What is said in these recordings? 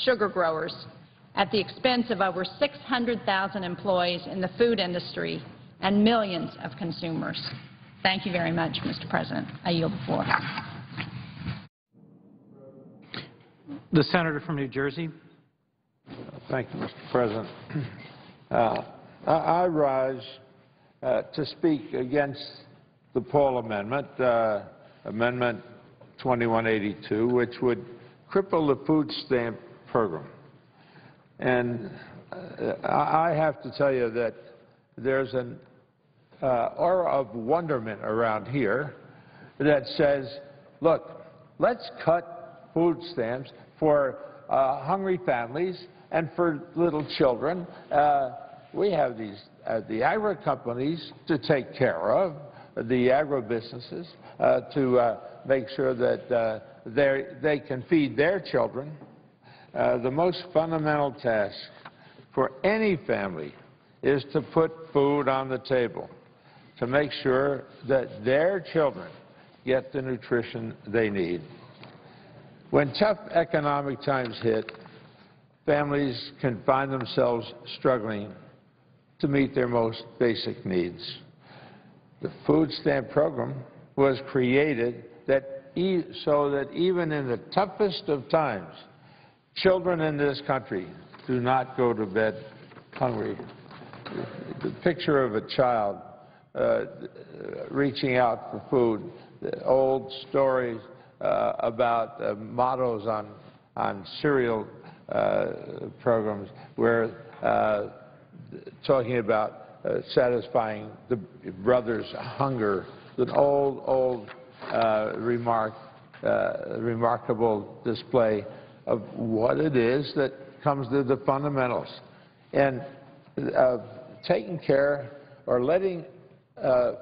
sugar growers at the expense of over 600,000 employees in the food industry and millions of consumers. Thank you very much, Mr. President. I yield the floor. The senator from New Jersey. Thank you, Mr. President. I rise to speak against the Paul Amendment, Amendment 2182, which would cripple the food stamp program. And I have to tell you that there's an aura of wonderment around here that says, look, let's cut food stamps for hungry families and for little children. We have these the agro companies to take care of, the agro businesses to make sure that they can feed their children. The most fundamental task for any family is to put food on the table, to make sure that their children get the nutrition they need. When tough economic times hit, families can find themselves struggling to meet their most basic needs. The food stamp program was created so that even in the toughest of times, children in this country do not go to bed hungry. The picture of a child reaching out for food, the old stories about mottos on cereal programs where talking about satisfying the brother's hunger, an old remarkable display of what it is that comes to the fundamentals. And taking care or letting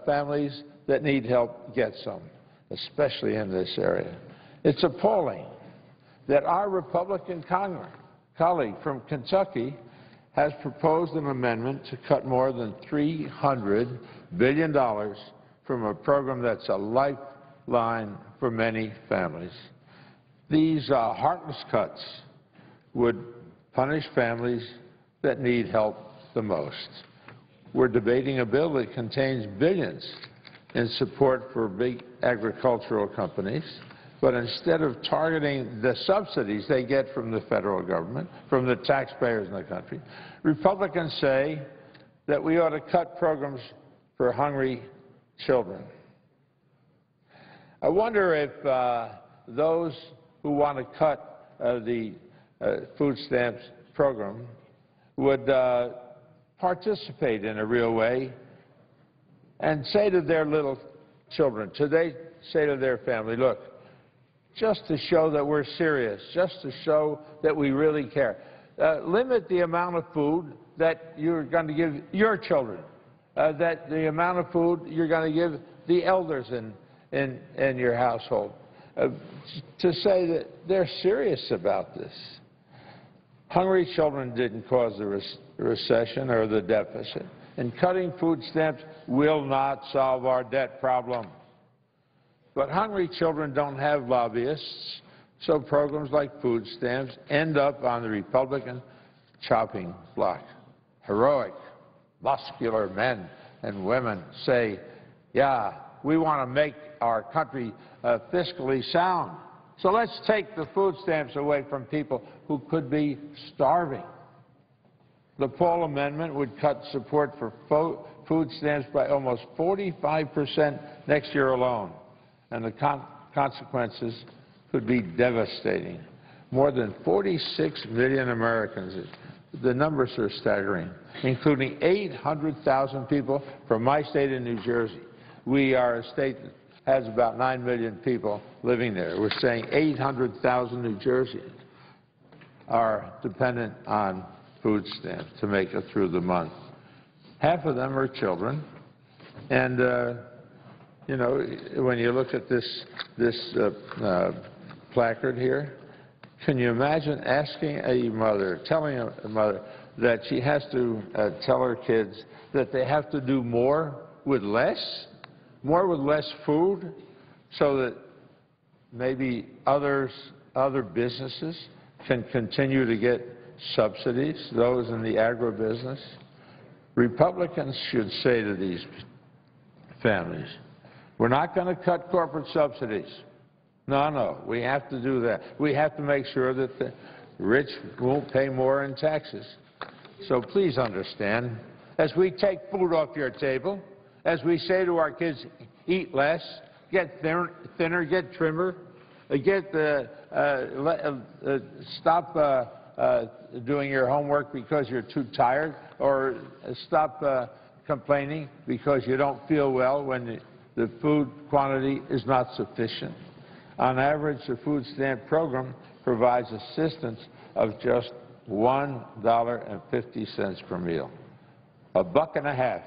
families that need help get some, especially in this area. It's appalling that our Republican colleague from Kentucky has proposed an amendment to cut more than $300 billion from a program that's a lifeline for many families. These heartless cuts would punish families that need help the most. We're debating a bill that contains billions in support for big agricultural companies, but instead of targeting the subsidies they get from the federal government, from the taxpayers in the country, Republicans say that we ought to cut programs for hungry children. I wonder if those who want to cut the food stamps program would participate in a real way and say to their little children, say to their family, look, just to show that we're serious, just to show that we really care, limit the amount of food that you're going to give your children, that the amount of food you're going to give the elders in your household, to say that they're serious about this. Hungry children didn't cause the recession or the deficit, and cutting food stamps will not solve our debt problem. But hungry children don't have lobbyists, so programs like food stamps end up on the Republican chopping block. Heroic, muscular men and women say, yeah, we want to make our country fiscally sound. So let's take the food stamps away from people who could be starving. The Paul Amendment would cut support for food stamps by almost 45% next year alone, and the consequences could be devastating. More than 46 million Americans, the numbers are staggering, including 800,000 people from my state of New Jersey. We are a state that has about 9 million people living there. We're saying 800,000 New Jerseyans are dependent on food stamps to make it through the month. Half of them are children, and you know, when you look at this placard here, can you imagine asking a mother, telling a mother that she has to tell her kids that they have to do more with less food, so that maybe other businesses can continue to get subsidies, those in the agribusiness. Republicans should say to these families, we're not going to cut corporate subsidies. No, we have to do that. We have to make sure that the rich won't pay more in taxes. So please understand, as we take food off your table, as we say to our kids, eat less, get thinner, get trimmer, stop doing your homework because you're too tired, or stop complaining because you don't feel well when the food quantity is not sufficient. On average, the food stamp program provides assistance of just $1.50 per meal. $1.50.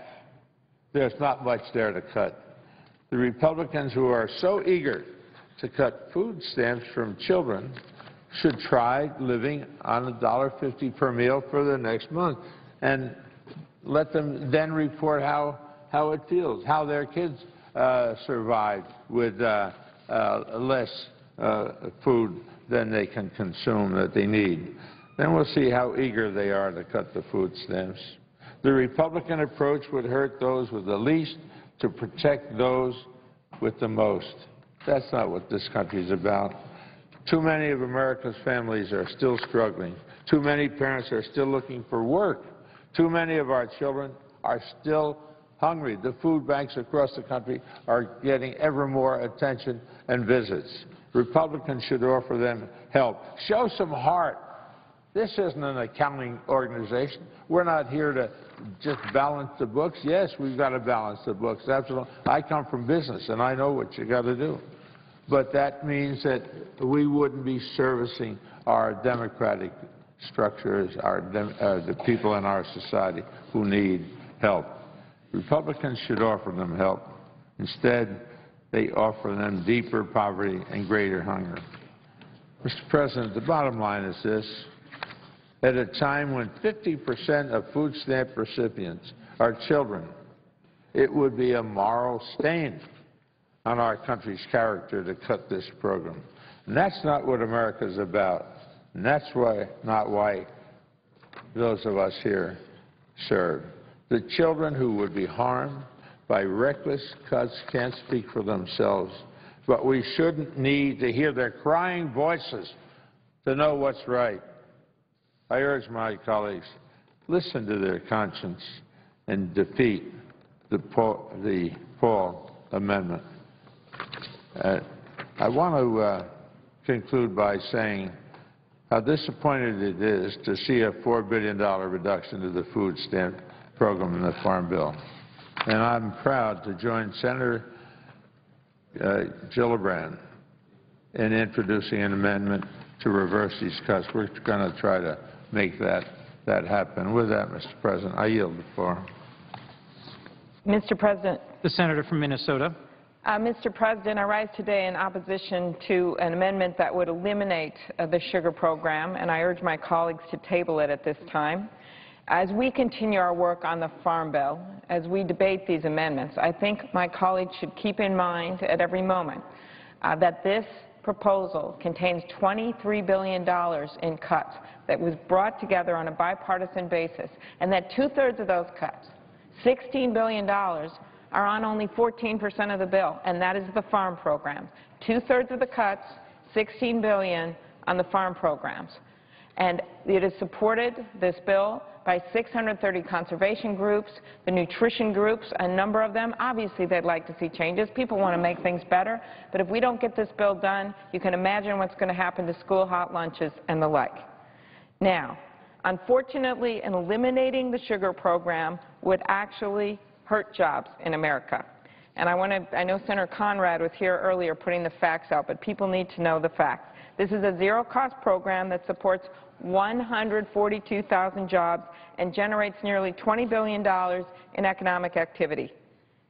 There's not much there to cut. The Republicans who are so eager to cut food stamps from children should try living on $1.50 per meal for the next month and let them then report how it feels, how their kids survive with less food than they can consume that they need. Then we'll see how eager they are to cut the food stamps. The Republican approach would hurt those with the least to protect those with the most. That's not what this country is about. Too many of America's families are still struggling. Too many parents are still looking for work. Too many of our children are still hungry. The food banks across the country are getting ever more attention and visits. Republicans should offer them help. Show some heart. This isn't an accounting organization. We're not here to just balance the books. Yes, we've got to balance the books. Absolutely. I come from business, and I know what you got to do. But that means that we wouldn't be servicing our democratic structures, the people in our society who need help. Republicans should offer them help. Instead, they offer them deeper poverty and greater hunger. Mr. President, the bottom line is this. At a time when 50% of food stamp recipients are children, it would be a moral stain on our country's character to cut this program. And that's not what America's about. And that's not why those of us here serve. The children who would be harmed by reckless cuts can't speak for themselves, but we shouldn't need to hear their crying voices to know what's right. I urge my colleagues, listen to their conscience and defeat the Paul Amendment. I want to conclude by saying how disappointed it is to see a $4 billion reduction to the food stamp program in the Farm Bill. And I'm proud to join Senator Gillibrand in introducing an amendment to reverse these cuts. We're going to try to make that happen. With that, Mr. President, I yield the floor. Mr. President. The senator from Minnesota. Mr. President, I rise today in opposition to an amendment that would eliminate the sugar program, and I urge my colleagues to table it at this time. As we continue our work on the Farm Bill, as we debate these amendments, I think my colleagues should keep in mind at every moment that this proposal contains $23 billion in cuts that was brought together on a bipartisan basis, and that two-thirds of those cuts, $16 billion, are on only 14% of the bill, and that is the farm programs. Two-thirds of the cuts, $16 billion on the farm programs. And it is supported, this bill, by 630 conservation groups, the nutrition groups, a number of them. Obviously, they'd like to see changes. People want to make things better. But if we don't get this bill done, you can imagine what's going to happen to school hot lunches and the like. Now, unfortunately, eliminating the sugar program would actually hurt jobs in America. And I know Senator Conrad was here earlier putting the facts out, but people need to know the facts. This is a zero-cost program that supports 142,000 jobs and generates nearly $20 billion in economic activity.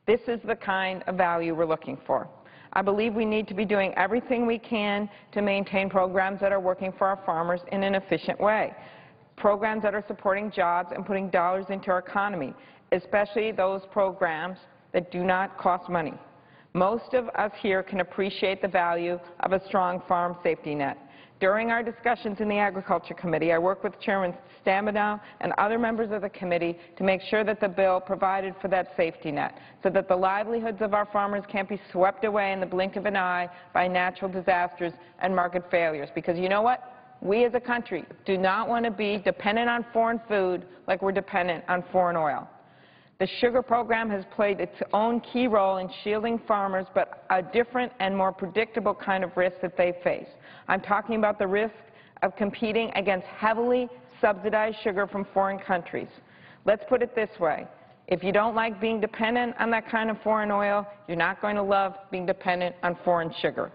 This is the kind of value we're looking for. I believe we need to be doing everything we can to maintain programs that are working for our farmers in an efficient way, programs that are supporting jobs and putting dollars into our economy, especially those programs that do not cost money. Most of us here can appreciate the value of a strong farm safety net. during our discussions in the Agriculture Committee, I worked with Chairman Stabenow and other members of the committee to make sure that the bill provided for that safety net so that the livelihoods of our farmers can't be swept away in the blink of an eye by natural disasters and market failures. Because you know what? We as a country do not want to be dependent on foreign food like we're dependent on foreign oil. The sugar program has played its own key role in shielding farmers, but a different and more predictable kind of risk that they face. I'm talking about the risk of competing against heavily subsidized sugar from foreign countries. Let's put it this way. If you don't like being dependent on that kind of foreign oil, you're not going to love being dependent on foreign sugar.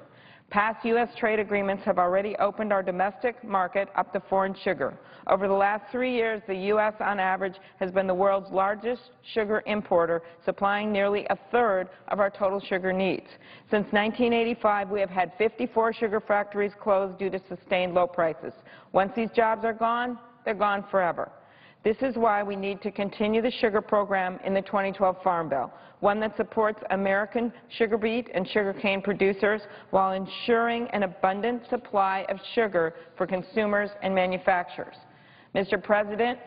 Past U.S. trade agreements have already opened our domestic market up to foreign sugar. Over the last 3 years, the U.S. on average has been the world's largest sugar importer, supplying nearly a third of our total sugar needs. Since 1985, we have had 54 sugar factories closed due to sustained low prices. Once these jobs are gone, they're gone forever. This is why we need to continue the sugar program in the 2012 Farm Bill, one that supports American sugar beet and sugar cane producers while ensuring an abundant supply of sugar for consumers and manufacturers. Mr. President,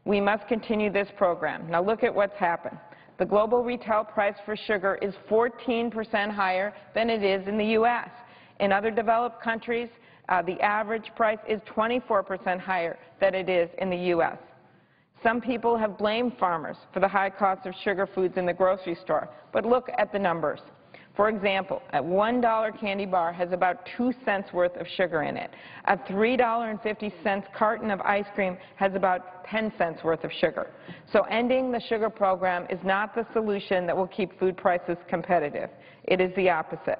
we must continue this program. Now look at what's happened. The global retail price for sugar is 14% higher than it is in the U.S. In other developed countries, the average price is 24% higher than it is in the U.S. Some people have blamed farmers for the high cost of sugar foods in the grocery store, but look at the numbers. For example, a $1 candy bar has about 2 cents worth of sugar in it. A $3.50 carton of ice cream has about 10 cents worth of sugar. So ending the sugar program is not the solution that will keep food prices competitive. It is the opposite.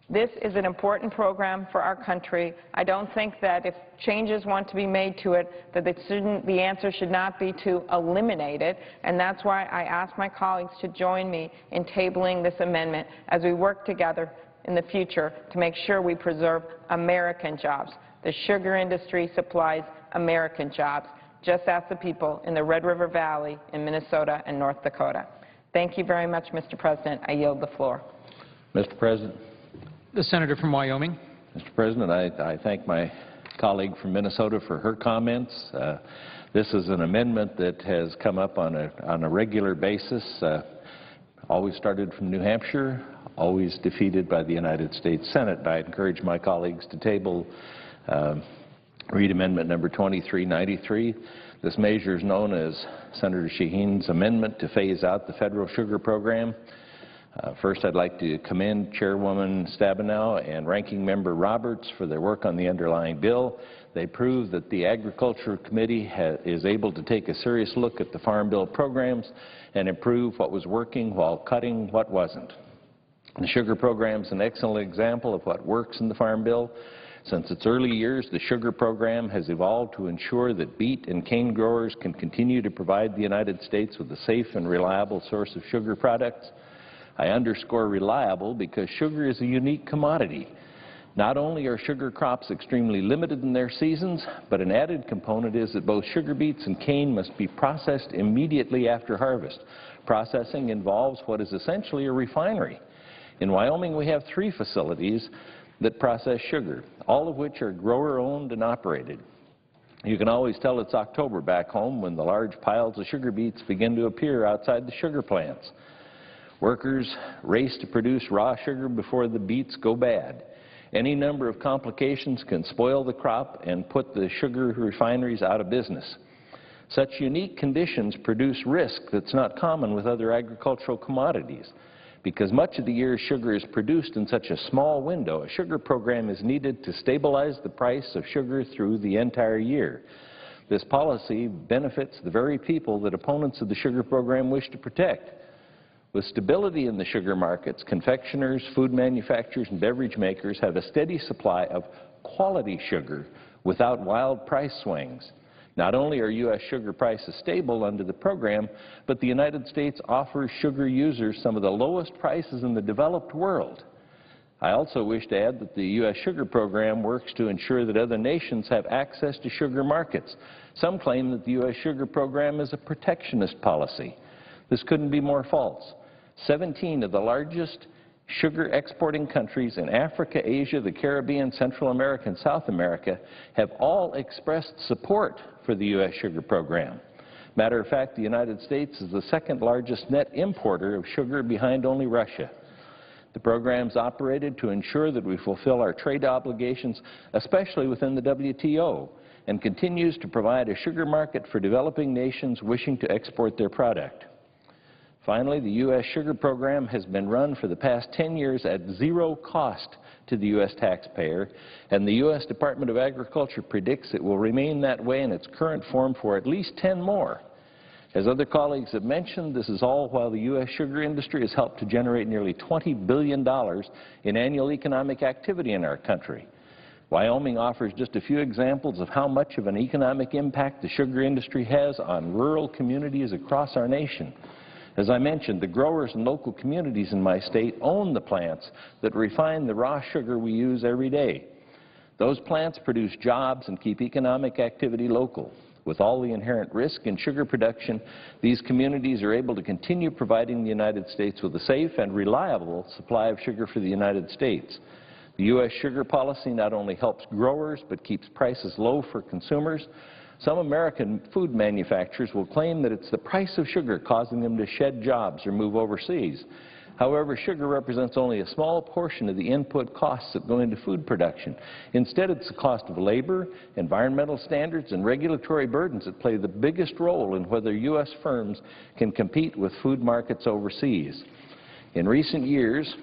This is an important program for our country. I don't think that if changes want to be made to it, that the answer should not be to eliminate it, and that's why I ask my colleagues to join me in tabling this amendment as we work together in the future to make sure we preserve American jobs. The sugar industry supplies American jobs. Just ask the people in the Red River Valley in Minnesota and North Dakota. Thank you very much, Mr. President. I yield the floor. Mr. President. The senator from Wyoming. Mr. President, I thank my colleague from Minnesota for her comments. This is an amendment that has come up on a regular basis, always started from New Hampshire, always defeated by the United States Senate. I encourage my colleagues to table Read Amendment number 2393. This measure is known as Senator Shaheen's amendment to phase out the federal sugar program. First, I'd like to commend Chairwoman Stabenow and Ranking Member Roberts for their work on the underlying bill. They prove that the Agriculture Committee is able to take a serious look at the Farm Bill programs and improve what was working while cutting what wasn't. The sugar program is an excellent example of what works in the Farm Bill. Since its early years, the sugar program has evolved to ensure that beet and cane growers can continue to provide the United States with a safe and reliable source of sugar products. I underscore reliable because sugar is a unique commodity. Not only are sugar crops extremely limited in their seasons, but an added component is that both sugar beets and cane must be processed immediately after harvest. Processing involves what is essentially a refinery. In Wyoming, we have 3 facilities that process sugar, all of which are grower-owned and operated. You can always tell it's October back home when the large piles of sugar beets begin to appear outside the sugar plants. Workers race to produce raw sugar before the beets go bad. Any number of complications can spoil the crop and put the sugar refineries out of business. Such unique conditions produce risk that's not common with other agricultural commodities. Because much of the year sugar is produced in such a small window, a sugar program is needed to stabilize the price of sugar through the entire year. This policy benefits the very people that opponents of the sugar program wish to protect. With stability in the sugar markets, confectioners, food manufacturers, and beverage makers have a steady supply of quality sugar without wild price swings. Not only are U.S. sugar prices stable under the program, but the United States offers sugar users some of the lowest prices in the developed world. I also wish to add that the U.S. sugar program works to ensure that other nations have access to sugar markets. Some claim that the U.S. sugar program is a protectionist policy. This couldn't be more false. 17 of the largest Sugar exporting countries in Africa, Asia, the Caribbean, Central America, and South America have all expressed support for the U.S. sugar program. Matter of fact, the United States is the second largest net importer of sugar behind only Russia. The program is operated to ensure that we fulfill our trade obligations, especially within the WTO, and continues to provide a sugar market for developing nations wishing to export their product. Finally, the U.S. sugar program has been run for the past 10 years at zero cost to the U.S. taxpayer, and the U.S. Department of Agriculture predicts it will remain that way in its current form for at least 10 more. As other colleagues have mentioned, this is all while the U.S. sugar industry has helped to generate nearly $20 billion in annual economic activity in our country. Wyoming offers just a few examples of how much of an economic impact the sugar industry has on rural communities across our nation. As I mentioned, the growers and local communities in my state own the plants that refine the raw sugar we use every day. Those plants produce jobs and keep economic activity local. With all the inherent risk in sugar production, these communities are able to continue providing the United States with a safe and reliable supply of sugar for the United States. The U.S. sugar policy not only helps growers but keeps prices low for consumers. Some American food manufacturers will claim that it's the price of sugar causing them to shed jobs or move overseas. However, sugar represents only a small portion of the input costs that go into food production. Instead, it's the cost of labor, environmental standards, and regulatory burdens that play the biggest role in whether U.S. firms can compete with food markets overseas. In recent years,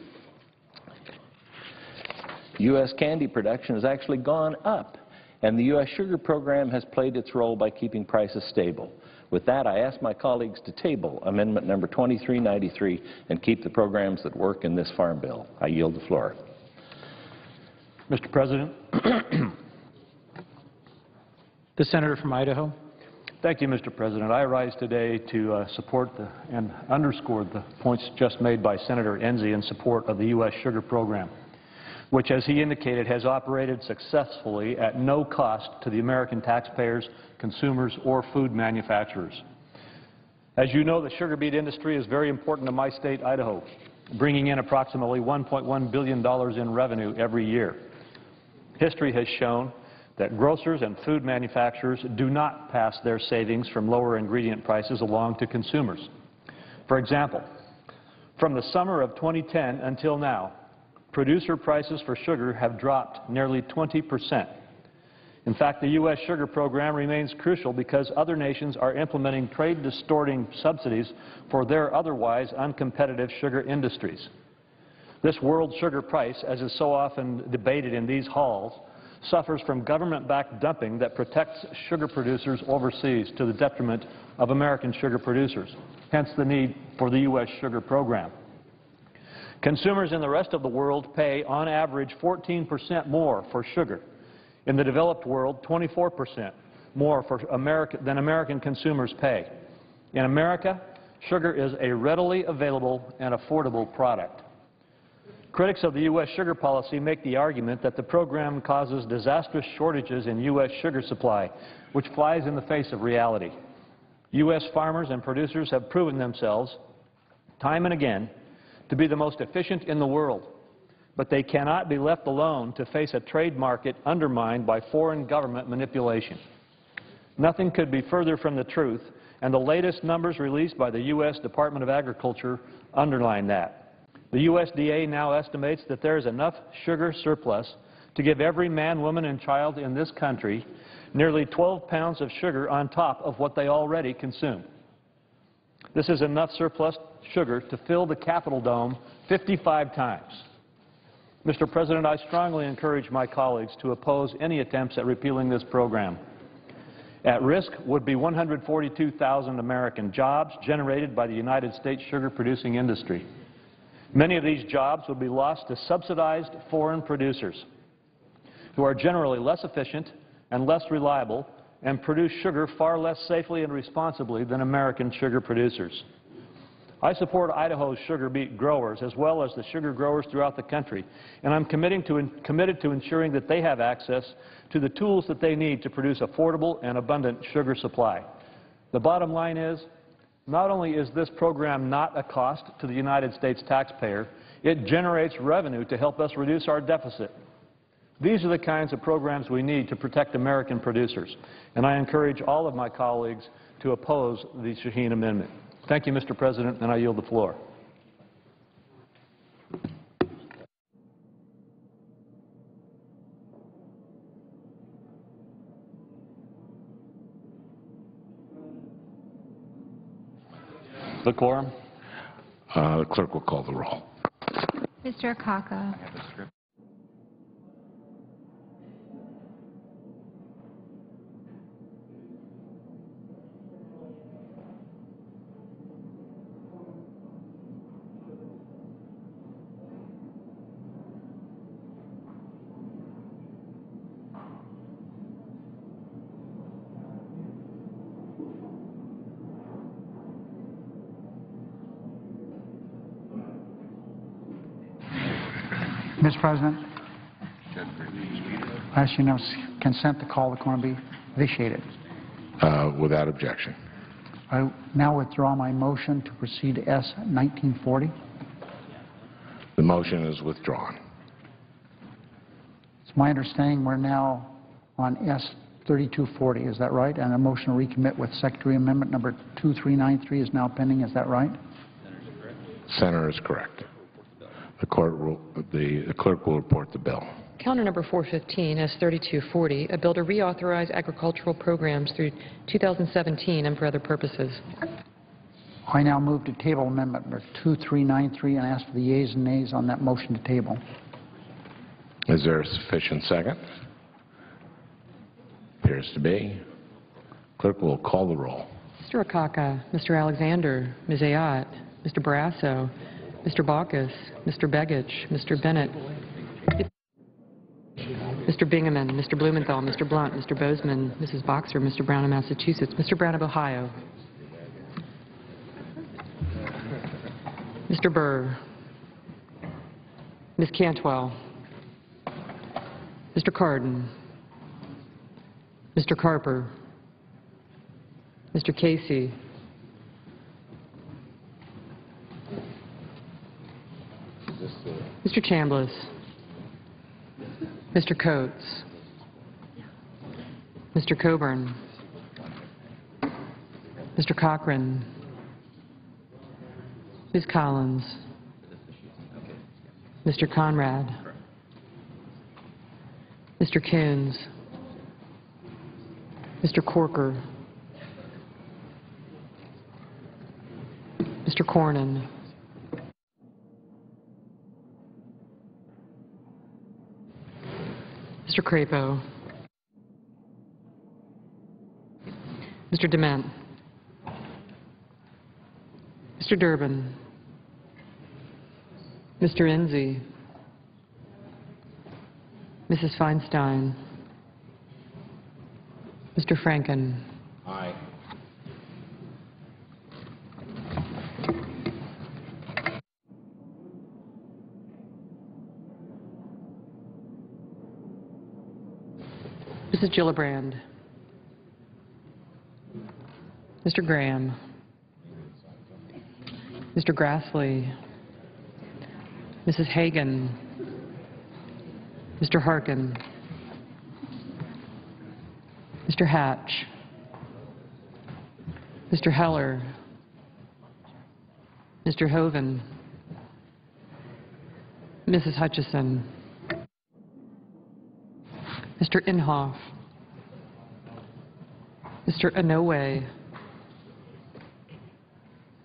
U.S. candy production has actually gone up, and the U.S. sugar program has played its role by keeping prices stable. With that, I ask my colleagues to table Amendment Number 2393 and keep the programs that work in this Farm Bill. I yield the floor. Mr. President. The Senator from Idaho. Thank you, Mr. President. I rise today to support and underscore the points just made by Senator Enzi in support of the U.S. sugar program, which, as he indicated, has operated successfully at no cost to the American taxpayers, consumers, or food manufacturers. As you know, the sugar beet industry is very important to my state, Idaho, bringing in approximately $1.1 billion in revenue every year. History has shown that grocers and food manufacturers do not pass their savings from lower ingredient prices along to consumers. For example, from the summer of 2010 until now, producer prices for sugar have dropped nearly 20%. In fact, the U.S. sugar program remains crucial because other nations are implementing trade-distorting subsidies for their otherwise uncompetitive sugar industries. This world sugar price, as is so often debated in these halls, suffers from government-backed dumping that protects sugar producers overseas to the detriment of American sugar producers, hence the need for the U.S. sugar program. Consumers in the rest of the world pay, on average, 14% more for sugar. In the developed world, 24% more than American consumers pay. In America, sugar is a readily available and affordable product. Critics of the U.S. sugar policy make the argument that the program causes disastrous shortages in U.S. sugar supply, which flies in the face of reality. U.S. farmers and producers have proven themselves, time and again, to be the most efficient in the world, but they cannot be left alone to face a trade market undermined by foreign government manipulation. Nothing could be further from the truth, and the latest numbers released by the U.S. Department of Agriculture underline that. The USDA now estimates that there is enough sugar surplus to give every man, woman, and child in this country nearly 12 pounds of sugar on top of what they already consume. This is enough surplus sugar to fill the Capitol Dome 55 times. Mr. President, I strongly encourage my colleagues to oppose any attempts at repealing this program. At risk would be 142,000 American jobs generated by the United States sugar-producing industry. Many of these jobs would be lost to subsidized foreign producers who are generally less efficient and less reliable and produce sugar far less safely and responsibly than American sugar producers. I support Idaho's sugar beet growers as well as the sugar growers throughout the country, and I'm committed to ensuring that they have access to the tools that they need to produce affordable and abundant sugar supply. The bottom line is, not only is this program not a cost to the United States taxpayer, It generates revenue to help us reduce our deficit. These are the kinds of programs we need to protect American producers. And I encourage all of my colleagues to oppose the Shaheen Amendment. Thank you, Mr. President, and I yield the floor. The quorum. The clerk will call the roll. Mr. Akaka. Mr. President, I ask unanimous consent to call the quorum be vitiated. Without objection. I now withdraw my motion to proceed to S. 1940. The motion is withdrawn. It's my understanding we're now on S. 3240. Is that right? And a motion to recommit with Secretary Amendment number 2393 is now pending. Is that right? Senator is correct. The clerk will report the bill. Counter number 415, S3240, a bill to reauthorize agricultural programs through 2017 and for other purposes. I now move to table amendment number 2393 and ask for the yeas and nays on that motion to table. Is there a sufficient second? Appears to be. Clerk will call the roll. Mr. Akaka, Mr. Alexander, Ms. Ayotte, Mr. Barrasso, Mr. Baucus, Mr. Begich, Mr. Bennett, Mr. Bingaman, Mr. Blumenthal, Mr. Blunt, Mr. Bozeman, Mrs. Boxer, Mr. Brown of Massachusetts, Mr. Brown of Ohio, Mr. Burr, Ms. Cantwell, Mr. Cardin, Mr. Carper, Mr. Casey, Mr. Chambliss, Mr. Coates, Mr. Coburn, Mr. Cochran, Ms. Collins, Mr. Conrad, Mr. Coons, Mr. Corker, Mr. Cornyn, Mr. Crapo, Mr. Dement, Mr. Durbin, Mr. Enzi, Mrs. Feinstein, Mr. Franken. Aye. Mrs. Gillibrand, Mr. Graham, Mr. Grassley, Mrs. Hagan, Mr. Harkin, Mr. Hatch, Mr. Heller, Mr. Hoeven, Mrs. Hutchison, Mr. Inhofe, Mr. Inouye,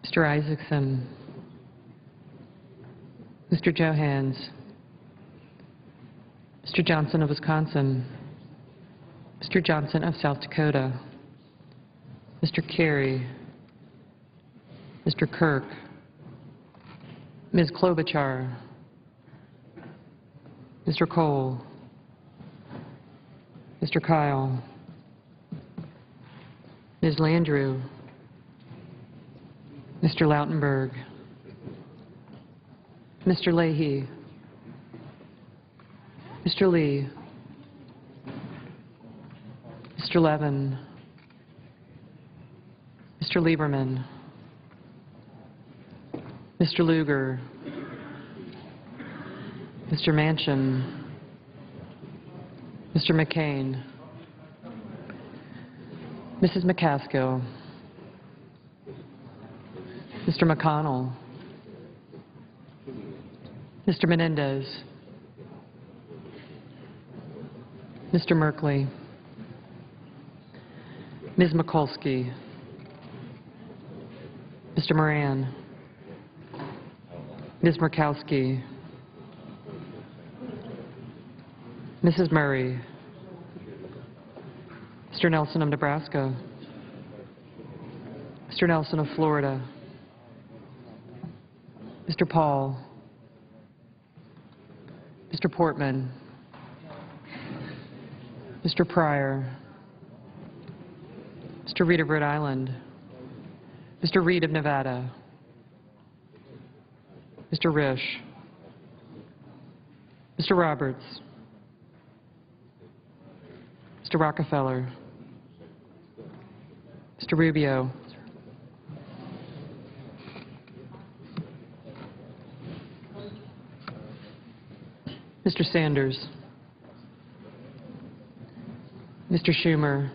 Mr. Isaacson, Mr. Johans, Mr. Johnson of Wisconsin, Mr. Johnson of South Dakota, Mr. Kerry, Mr. Kirk, Ms. Klobuchar, Mr. Cole, Mr. Kyle, Ms. Landrieu, Mr. Lautenberg, Mr. Leahy, Mr. Lee, Mr. Levin, Mr. Lieberman, Mr. Lugar, Mr. Manchin, Mr. McCain, Mrs. McCaskill, Mr. McConnell, Mr. Menendez, Mr. Merkley, Ms. Mikulski, Mr. Moran, Ms. Murkowski, Mrs. Murray, Mr. Nelson of Nebraska, Mr. Nelson of Florida, Mr. Paul, Mr. Portman, Mr. Pryor, Mr. Reed of Rhode Island, Mr. Reed of Nevada, Mr. Risch, Mr. Roberts, Mr. Rockefeller, Mr. Rubio, Mr. Sanders, Mr. Schumer,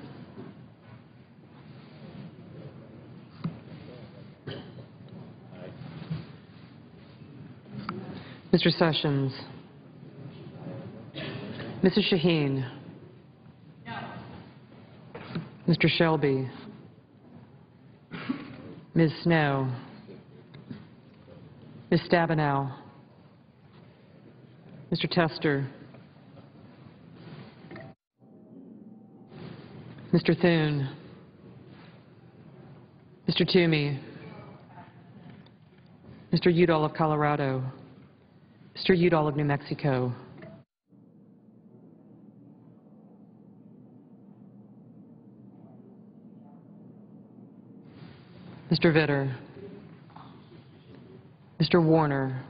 Mr. Sessions, Mrs. Shaheen, Mr. Shelby, Ms. Snow, Ms. Stabenow, Mr. Tester, Mr. Thune, Mr. Toomey, Mr. Udall of Colorado, Mr. Udall of New Mexico, Mr. Vitter, Mr. Warner,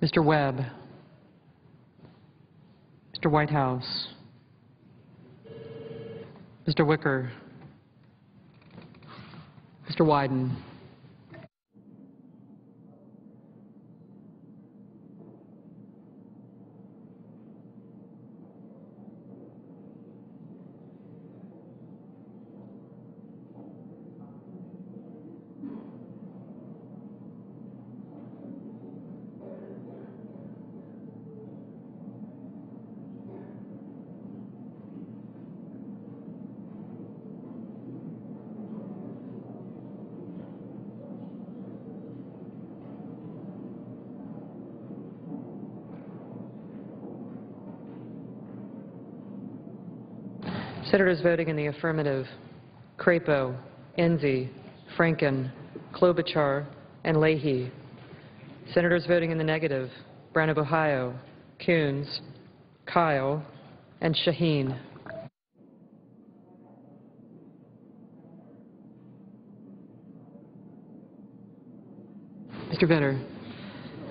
Mr. Webb, Mr. Whitehouse, Mr. Wicker, Mr. Wyden, Senators voting in the affirmative: Crapo, Enzi, Franken, Klobuchar, and Leahy. Senators voting in the negative: Brown of Ohio, Coons, Kyle, and Shaheen. Mr. Vitter.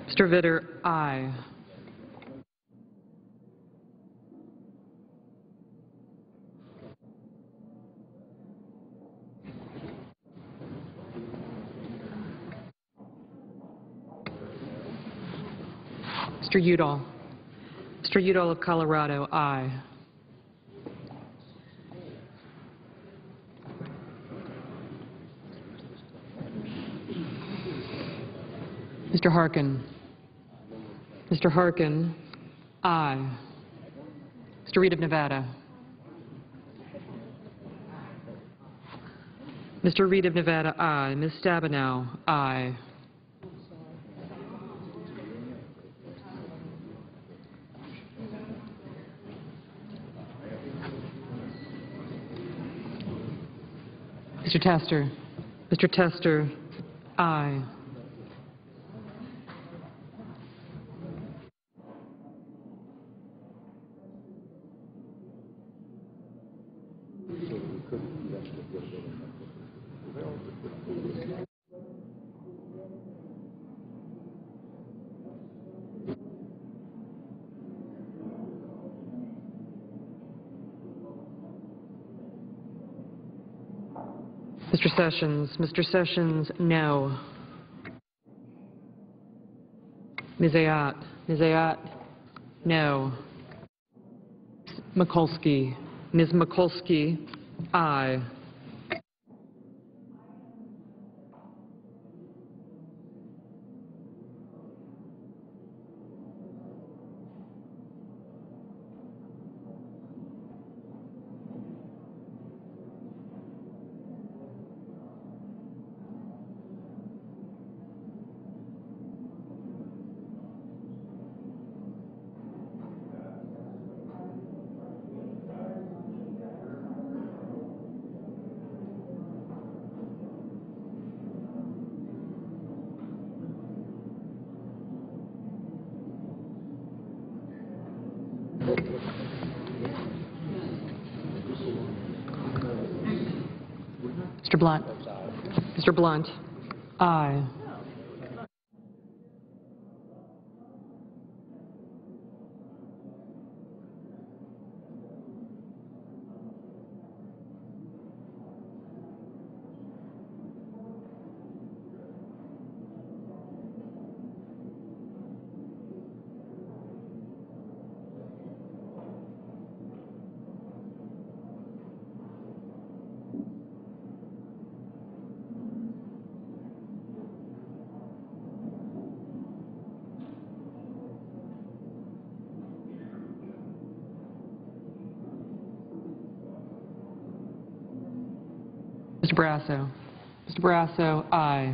Mr. Vitter, aye. Mr. Udall. Mr. Udall of Colorado, aye. Mr. Harkin. Mr. Harkin, aye. Mr. Reed of Nevada. Mr. Reed of Nevada, aye. Ms. Stabenow, aye. Mr. Tester. Mr. Tester, aye. Mr. Sessions. Mr. Sessions, no. Ms. Ayotte. Ms. Ayotte, no. Mikulski. Ms. Mikulski, aye. Mr. Blunt. Mr. Blunt, aye. Mr. Barrasso. Mr. Barrasso, aye.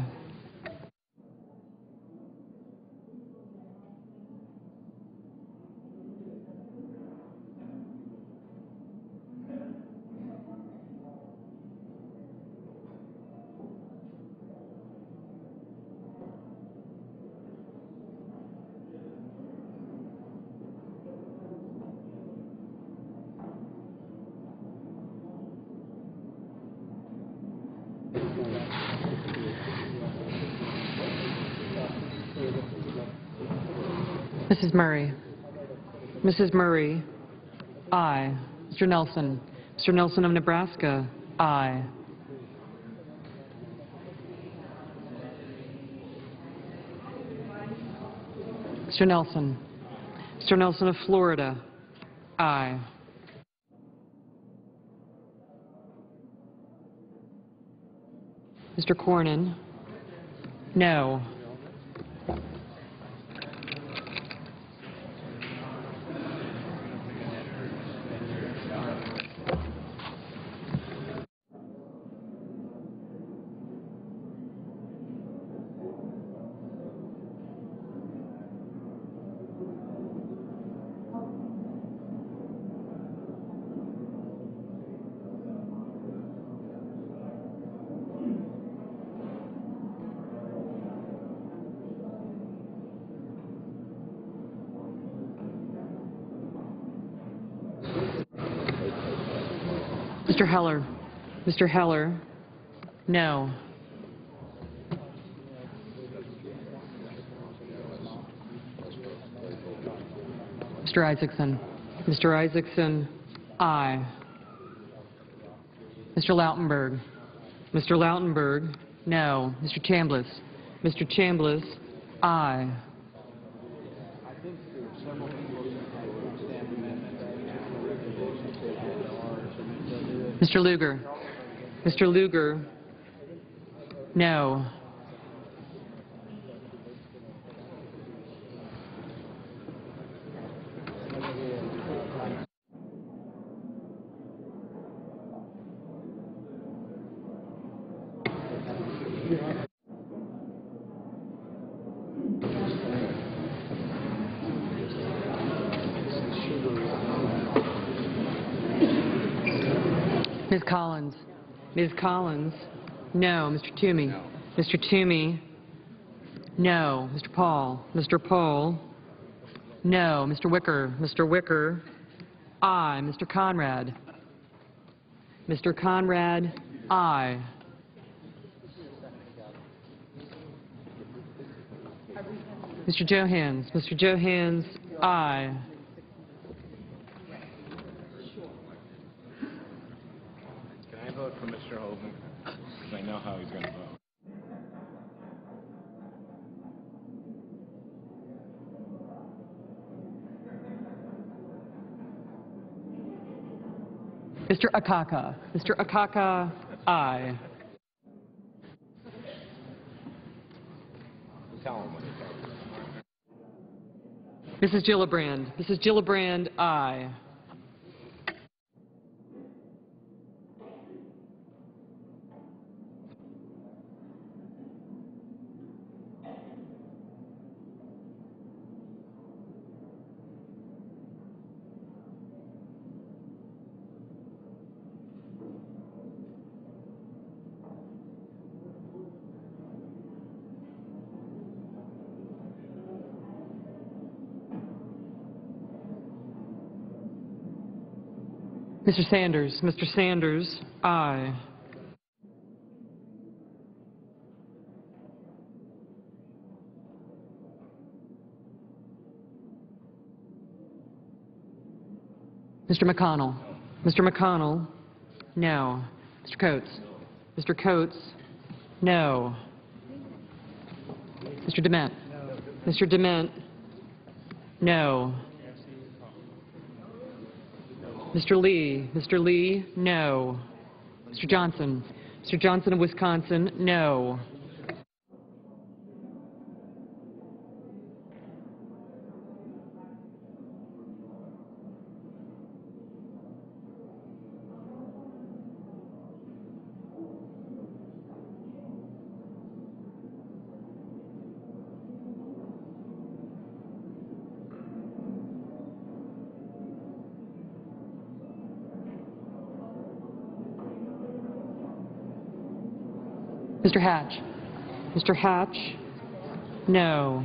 Mrs. Murray. Mrs. Murray, aye. Mr. Nelson. Mr. Nelson of Nebraska, aye. Mr. Nelson. Mr. Nelson of Florida, aye. Mr. Cornyn, no. Mr. Heller. Mr. Heller, no. Mr. Isaacson. Mr. Isaacson, aye. Mr. Lautenberg. Mr. Lautenberg, no. Mr. Chambliss. Mr. Chambliss, aye. Mr. Lugar. Mr. Lugar, no. Ms. Collins. Ms. Collins, no. Mr. Toomey. No. Mr. Toomey, no. Mr. Paul. Mr. Paul, no. Mr. Wicker. Mr. Wicker, aye. Mr. Conrad. Mr. Conrad, aye. Mr. Johans. Mr. Johans, aye. Can I vote for Mr. Hoven? Because I know how he's going to vote. Mr. Akaka. Mr. Akaka, aye. Mrs. Gillibrand. Mrs. Gillibrand, aye. Mr. Sanders. Mr. Sanders, aye. Mr. McConnell. Mr. McConnell, no. Mr. Coates. Mr. Coates, no. Mr. Dement. Mr. Dement, no. Mr. Lee. Mr. Lee, no. Mr. Johnson. Mr. Johnson of Wisconsin, no. Mr. Hatch. Mr. Hatch, no.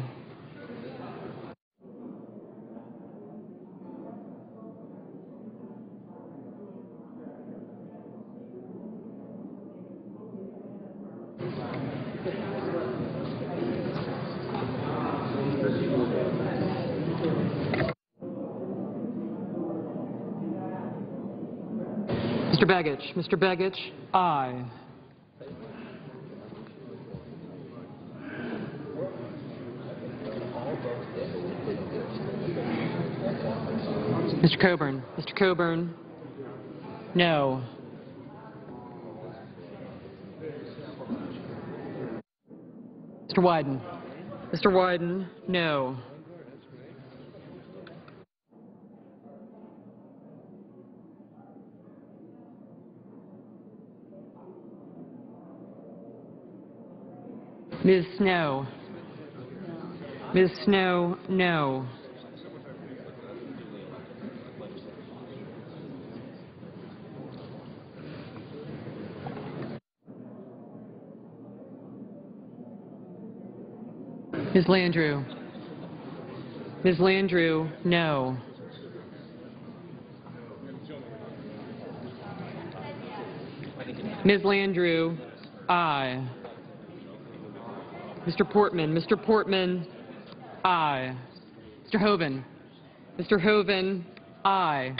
Mr. Begich. Mr. Begich, aye. Mr. Coburn. Mr. Coburn, no. Mr. Wyden. Mr. Wyden, no. Ms. Snow. Ms. Snow, no. Ms. Landrieu. Ms. Landrieu, no. Ms. Landrieu, aye. Mr. Portman. Mr. Portman, aye. Mr. Hoeven. Mr. Hoeven, aye.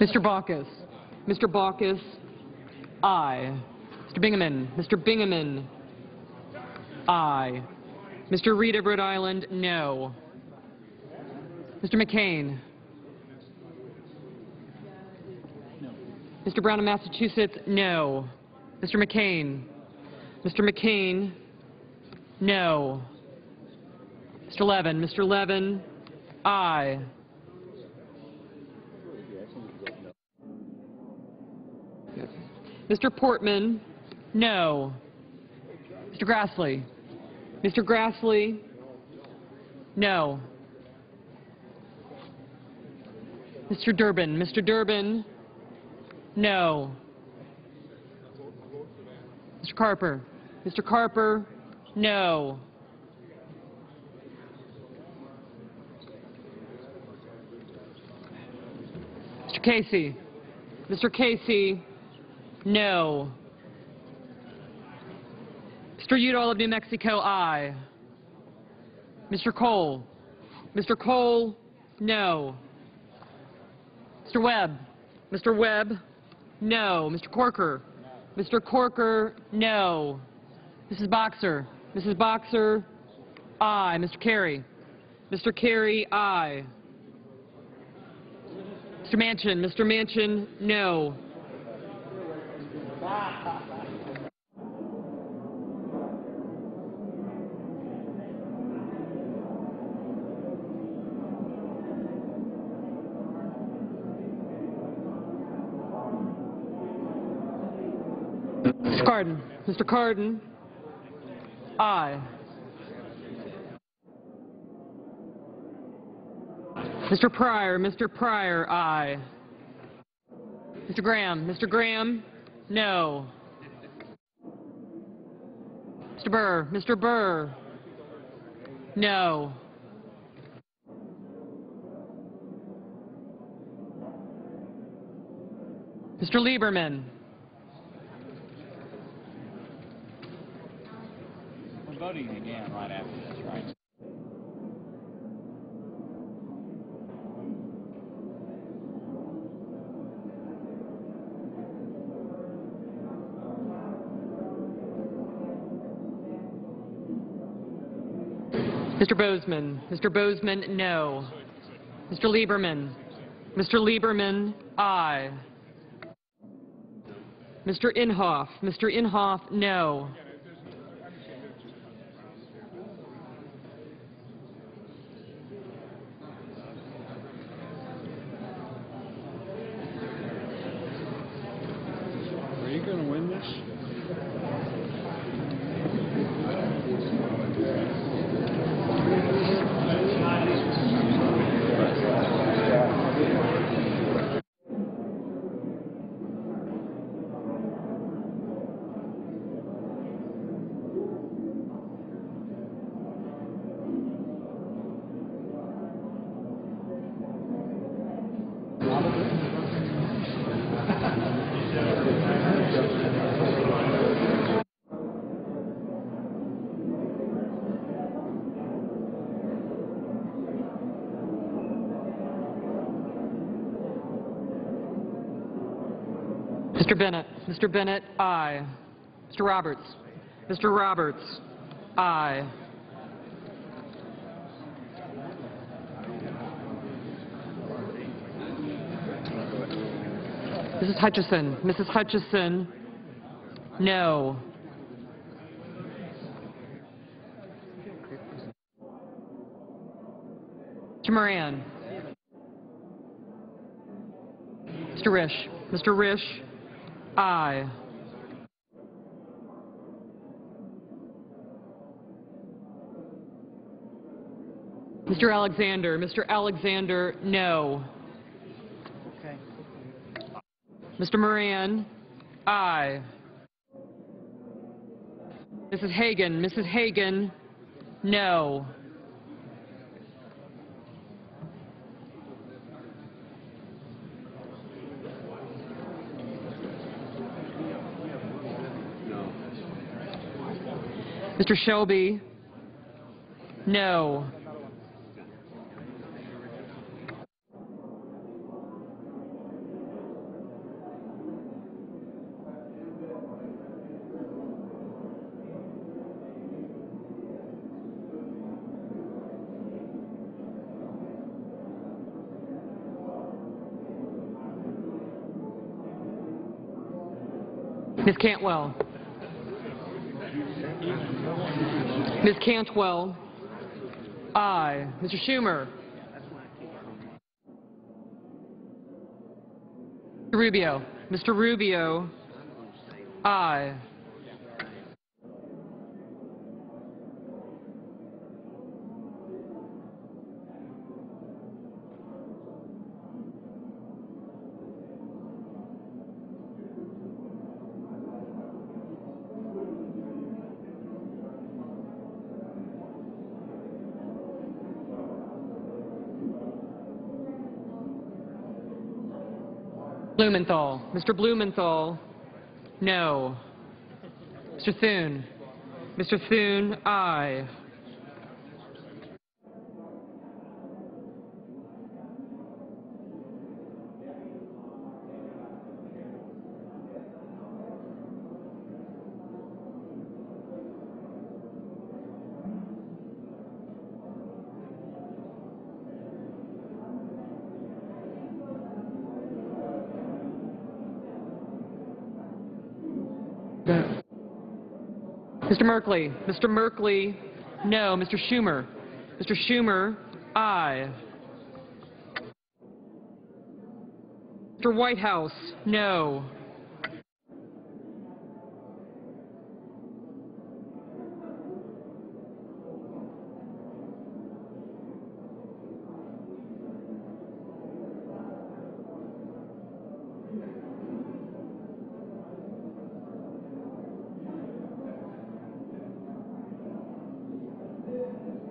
Mr. Baucus. Mr. Baucus, aye. Mr. Bingaman. Mr. Bingaman, aye. Mr. Reed of Rhode Island, no. Mr. McCain. Mr. Brown of Massachusetts, no. Mr. McCain. Mr. McCain, no. Mr. Levin. Mr. Levin, aye. Mr. Portman, no. Mr. Grassley. Mr. Grassley, no. Mr. Durbin. Mr. Durbin, no. Mr. Carper. Mr. Carper, no. Mr. Casey. Mr. Casey, no. Mr. Mr. Udall of New Mexico, aye. Mr. Cole. Mr. Cole, no. Mr. Webb. Mr. Webb, no. Mr. Corker. Mr. Corker, no. Mrs. Boxer. Mrs. Boxer, aye. Mr. Carey. Mr. Carey, aye. Mr. Manchin. Mr. Manchin, no. Mr. Cardin. Mr. Cardin, aye. Mr. Pryor. Mr. Pryor, aye. Mr. Graham. Mr. Graham, no. Mr. Burr. Mr. Burr, no. Mr. Lieberman. We're voting again right after this, right? Mr. Bozeman. Mr. Bozeman, no. Mr. Lieberman. Mr. Lieberman, aye. Mr. Inhofe. Mr. Inhofe, no. Are you going to win this? Mr. Bennett. Mr. Bennett, aye. Mr. Roberts. Mr. Roberts, aye. Mrs. Hutchison. Mrs. Hutchison, no. Mr. Moran. Mr. Risch. Mr. Risch, aye. Mr. Alexander. Mr. Alexander, no. Mr. Moran, aye. Mrs. Hagan. Mrs. Hagan, no. Mr. Shelby, no. Ms. Cantwell. Ms. Cantwell, aye. Mr. Schumer. Mr. Rubio. Mr. Rubio, aye. Blumenthal. Mr. Blumenthal, no. Mr. Thune. Mr. Thune, aye. Mr. Merkley. Mr. Merkley, no. Mr. Schumer. Mr. Schumer, aye. Mr. Whitehouse, no.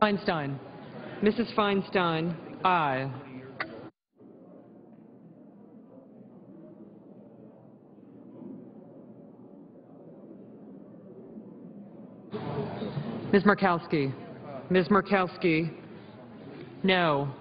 Feinstein. Mrs. Feinstein, aye. Ms. Markowski. Ms. Markowski, no.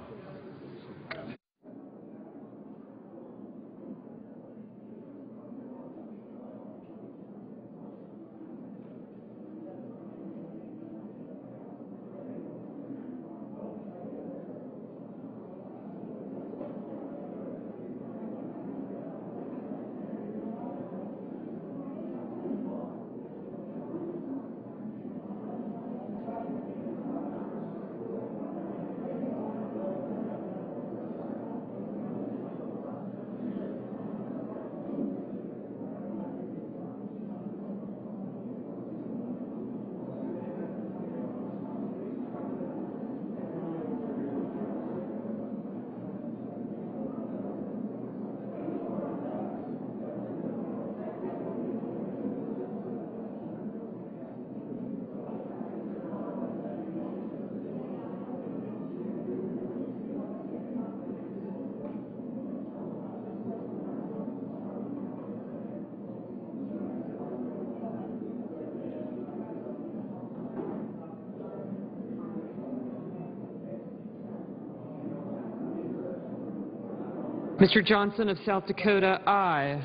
Mr. Johnson of South Dakota, aye.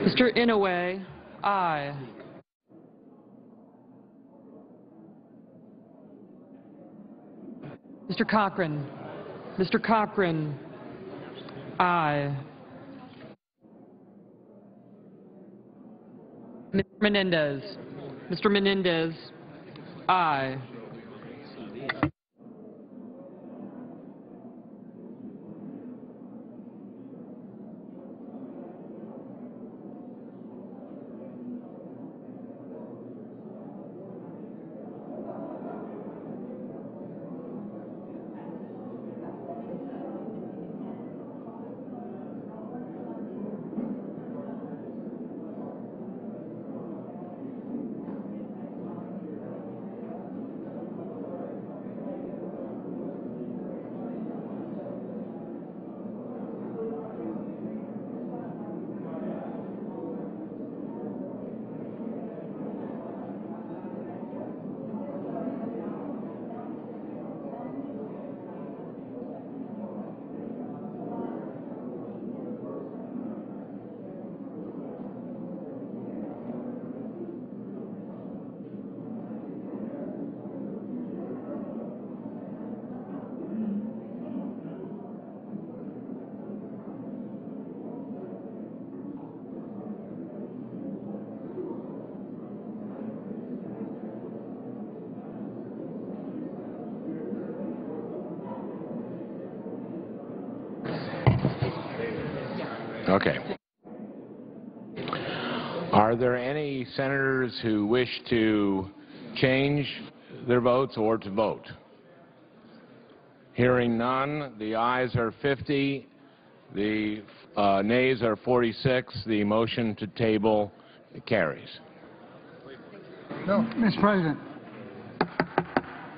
Mr. Inouye, aye. Mr. Cochran. Mr. Cochran, aye. Mr. Menendez. Mr. Menendez, aye. Okay. Are there any senators who wish to change their votes or to vote? Hearing none, the ayes are 50, the nays are 46. The motion to table carries. No, Mr. President.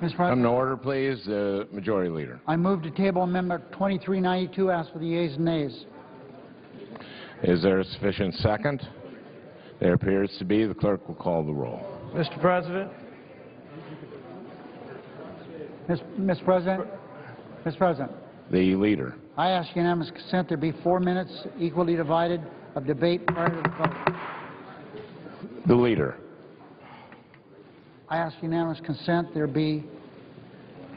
Mr. Come President, to order, please. The Majority Leader. I move to table Amendment 2392. Ask for the yeas and nays. Is there a sufficient second? There appears to be. The clerk will call the roll. Mr. President. Mr. President. Mr. President. The Leader. I ask unanimous consent there be 4 minutes equally divided of debate prior to the vote. The Leader. I ask unanimous consent there be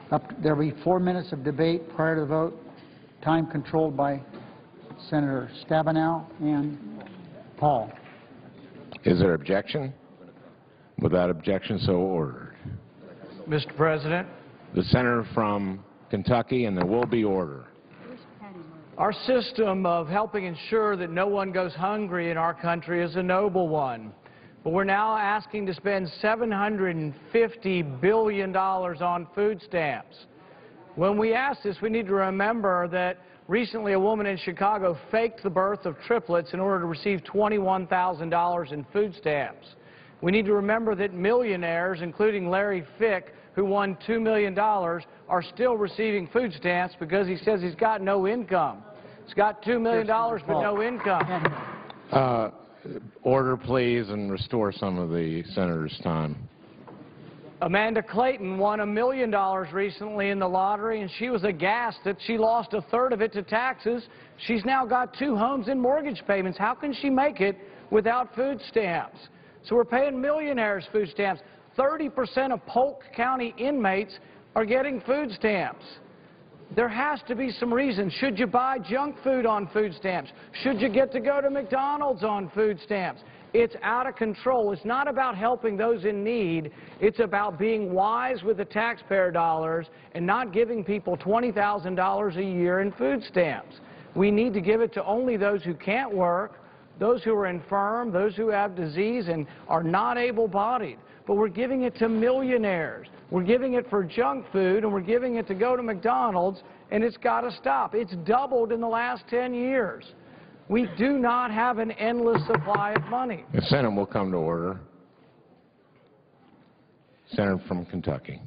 4 minutes of debate prior to the vote, time controlled by Senator Stabenow and Paul. Is there objection? Without objection, so ordered. Mr. President. The senator from Kentucky, and there will be order. Our system of helping ensure that no one goes hungry in our country is a noble one. But we're now asking to spend $750 billion on food stamps. When we ask this, we need to remember that recently a woman in Chicago faked the birth of triplets in order to receive $21,000 in food stamps. We need to remember that millionaires, including Larry Fick, who won $2 million, are still receiving food stamps because he says he's got no income. He's got $2 million but no income. Order, please, and restore some of the senator's time. Amanda Clayton won $1 million recently in the lottery, and she was aghast that she lost a third of it to taxes. She's now got 2 homes and mortgage payments. How can she make it without food stamps? So we're paying millionaires food stamps. 30% of Polk County inmates are getting food stamps. There has to be some reason. Should you buy junk food on food stamps? Should you get to go to McDonald's on food stamps? It's out of control. It's not about helping those in need. It's about being wise with the taxpayer dollars and not giving people $20,000 a year in food stamps. We need to give it to only those who can't work, those who are infirm, those who have disease and are not able-bodied. But we're giving it to millionaires. We're giving it for junk food, and we're giving it to go to McDonald's, and it's got to stop. It's doubled in the last 10 years. We do not have an endless supply of money. The Senate will come to order. Senator from Kentucky.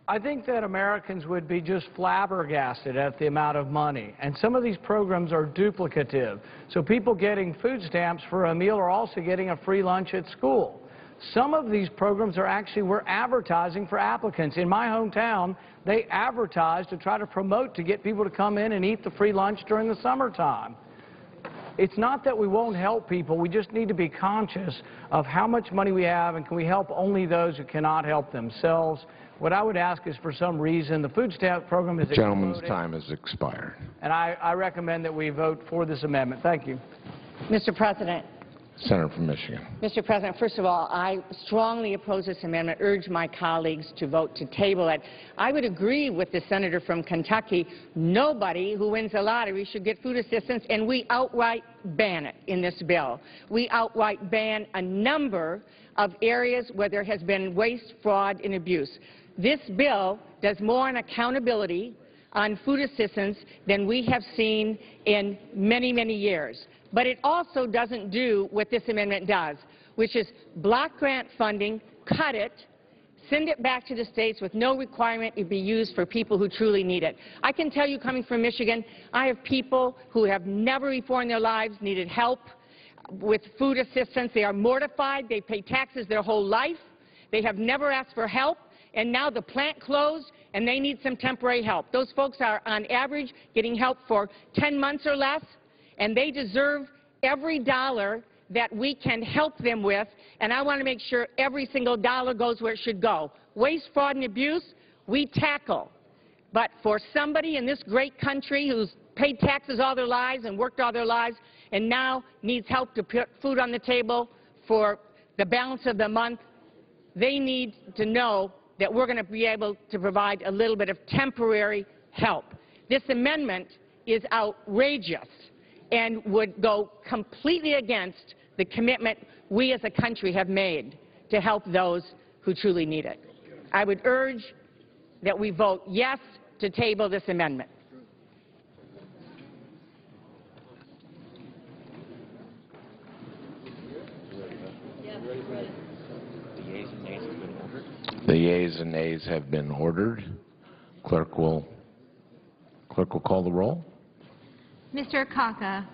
I think that Americans would be just flabbergasted at the amount of money. And some of these programs are duplicative. So people getting food stamps for a meal are also getting a free lunch at school. Some of these programs are actually, we're advertising for applicants. In my hometown, they advertise to try to promote to get people to come in and eat the free lunch during the summertime. It's not that we won't help people. We just need to be conscious of how much money we have and can we help only those who cannot help themselves. What I would ask is for some reason the food stamp program is exploding. Gentleman's time has expired. And I recommend that we vote for this amendment. Thank you. Mr. President. Senator from Michigan. Mr. President, first of all, I strongly oppose this amendment, urge my colleagues to vote to table it. I would agree with the senator from Kentucky. Nobody who wins the lottery should get food assistance, and we outright ban it in this bill. We outright ban a number of areas where there has been waste, fraud, and abuse. This bill does more on accountability on food assistance than we have seen in many, many years. But it also doesn't do what this amendment does, which is block grant funding, cut it, send it back to the states with no requirement it be used for people who truly need it. I can tell you, coming from Michigan, I have people who have never before in their lives needed help with food assistance. They are mortified. They pay taxes their whole life. They have never asked for help, and now the plant closed and they need some temporary help. Those folks are on average getting help for 10 months or less, and they deserve every dollar that we can help them with, and I want to make sure every single dollar goes where it should go. Waste, fraud, and abuse, we tackle. But for somebody in this great country who's paid taxes all their lives and worked all their lives and now needs help to put food on the table for the balance of the month, they need to know that we're going to be able to provide a little bit of temporary help. This amendment is outrageous. and would go completely against the commitment we as a country have made to help those who truly need it. I would urge that we vote yes to table this amendment. The yeas and nays have been ordered. Clerk will call the roll. Mr. Akaka.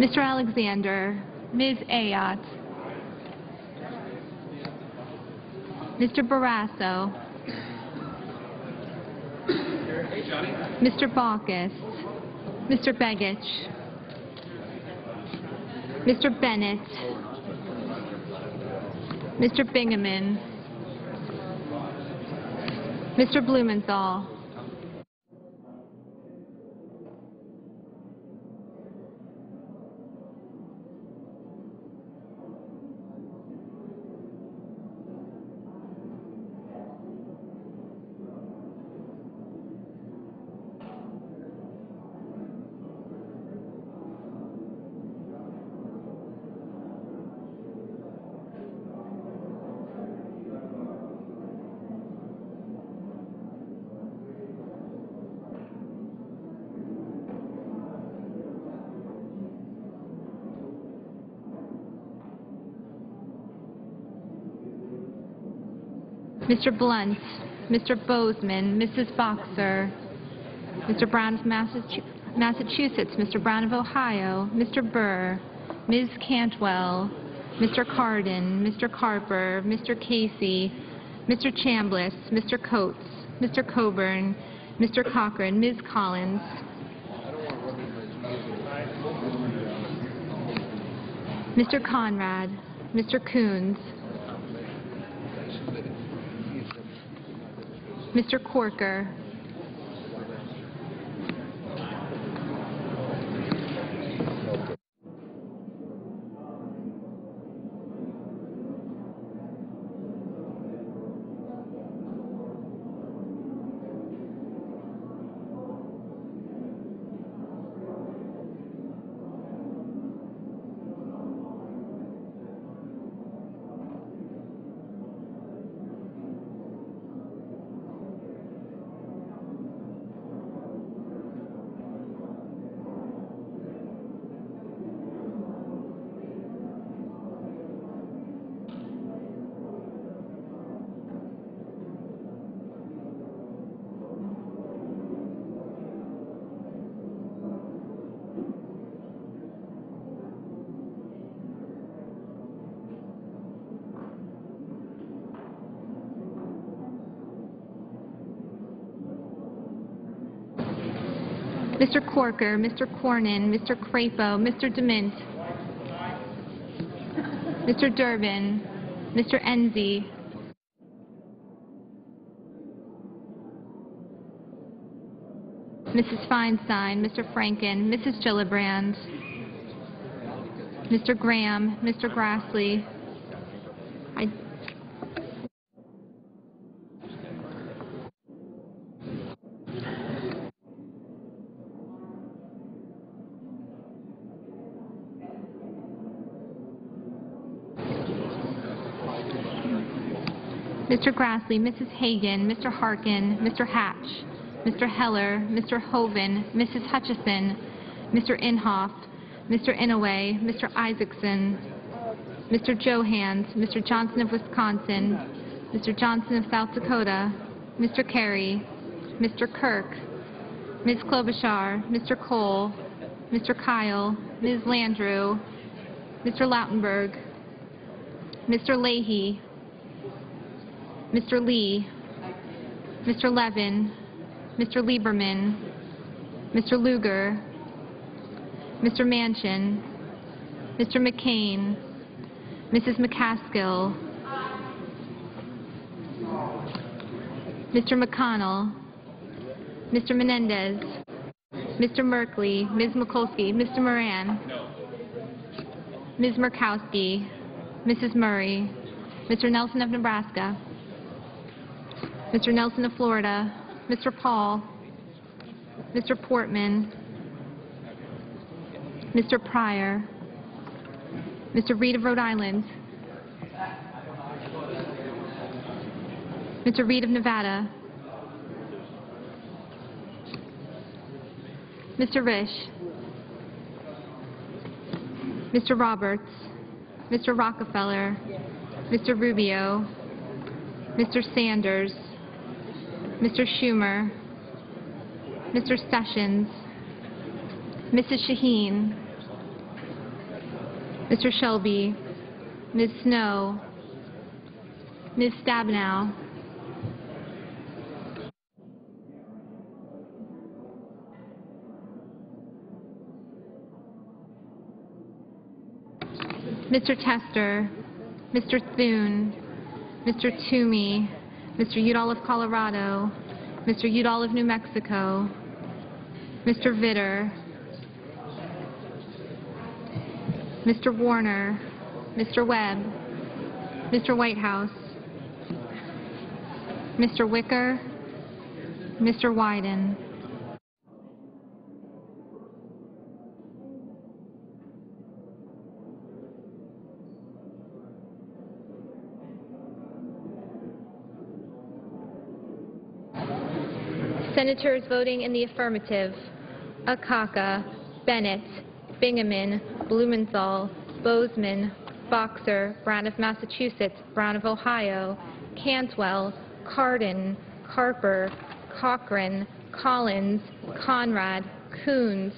Mr. Alexander, Ms. Ayotte, Mr. Barrasso, Mr. Baucus, Mr. Begich, Mr. Bennett, Mr. Bingaman, Mr. Blumenthal, Mr. Blunt, Mr. Bozeman, Mrs. Boxer, Mr. Brown of Massachusetts, Mr. Brown of Ohio, Mr. Burr, Ms. Cantwell, Mr. Cardin, Mr. Carper, Mr. Casey, Mr. Chambliss, Mr. Coates, Mr. Coburn, Mr. Cochran, Ms. Collins, Mr. Conrad, Mr. Coons, Mr. Corker, Mr. Corker, Mr. Cornyn, Mr. Crapo, Mr. DeMint, Mr. Durbin, Mr. Enzi, Mrs. Feinstein, Mr. Franken, Mrs. Gillibrand, Mr. Graham, Mr. Grassley. Mr. Grassley, Mrs. Hagan, Mr. Harkin, Mr. Hatch, Mr. Heller, Mr. Hoven, Mrs. Hutchison, Mr. Inhofe, Mr. Inouye, Mr. Isaacson, Mr. Johans, Mr. Johnson of Wisconsin, Mr. Johnson of South Dakota, Mr. Kerry, Mr. Kirk, Ms. Klobuchar, Mr. Cole, Mr. Kyle, Ms. Landrieu, Mr. Lautenberg, Mr. Leahy, Mr. Lee, Mr. Levin, Mr. Lieberman, Mr. Lugar, Mr. Manchin, Mr. McCain, Mrs. McCaskill, Mr. McConnell, Mr. Menendez, Mr. Merkley, Ms. Mikulski, Mr. Moran, Ms. Murkowski, Mrs. Murray, Mr. Nelson of Nebraska, Mr. Nelson of Florida, Mr. Paul, Mr. Portman, Mr. Pryor, Mr. Reed of Rhode Island, Mr. Reed of Nevada, Mr. Risch, Mr. Roberts, Mr. Rockefeller, Mr. Rubio, Mr. Sanders, Mr. Schumer, Mr. Sessions, Mrs. Shaheen, Mr. Shelby, Ms. Snow, Ms. Stabenow, Mr. Tester, Mr. Thune, Mr. Toomey, Mr. Udall of Colorado, Mr. Udall of New Mexico, Mr. Vitter, Mr. Warner, Mr. Webb, Mr. Whitehouse, Mr. Wicker, Mr. Wyden. Senators voting in the affirmative: Akaka, Bennett, Bingaman, Blumenthal, Bozeman, Boxer, Brown of Massachusetts, Brown of Ohio, Cantwell, Cardin, Carper, Cochran, Collins, Conrad, Coons,